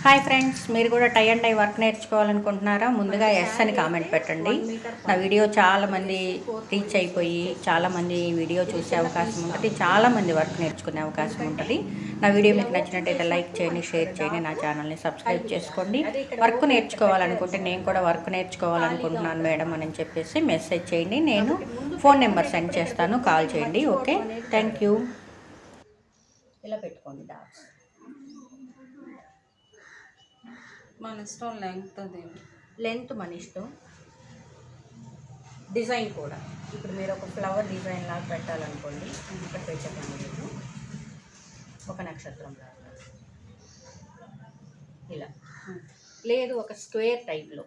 Hi friends, మీరు కూడా tie and die work నేర్చుకోవాలనుకుంటున్నారా? ముందుగా ఎస్ అని కామెంట్ పెట్టండి. నా వీడియో చాలామంది రీచ్ అయిపోయి చాలామంది వీడియో చూసే అవకాశం ఉంటుంది, చాలామంది వర్క్ నేర్చుకునే అవకాశం ఉంటుంది. నా వీడియో మీకు నచ్చినట్టయితే లైక్ చేయండి, షేర్ చేయండి, నా ఛానల్ని సబ్స్క్రైబ్ చేసుకోండి. వర్క్ నేర్చుకోవాలనుకుంటే నేను కూడా వర్క్ నేర్చుకోవాలనుకుంటున్నాను మేడం అని చెప్పేసి మెసేజ్ చేయండి. నేను ఫోన్ నెంబర్ సెండ్ చేస్తాను, కాల్ చేయండి. Okay, thank you. ఇలా పెట్టుకోండి డాట్స్. మన ఇష్టం లెంత్ మన ఇష్టం, డిజైన్ కూడా. ఇప్పుడు మీరు ఒక ఫ్లవర్ డిజైన్ లాగా పెట్టాలనుకోండి, ఇక్కడ పెట్టాను నేను ఒక నక్షత్రం లాగా ఇలా. లేదు ఒక స్క్వేర్ టైప్లో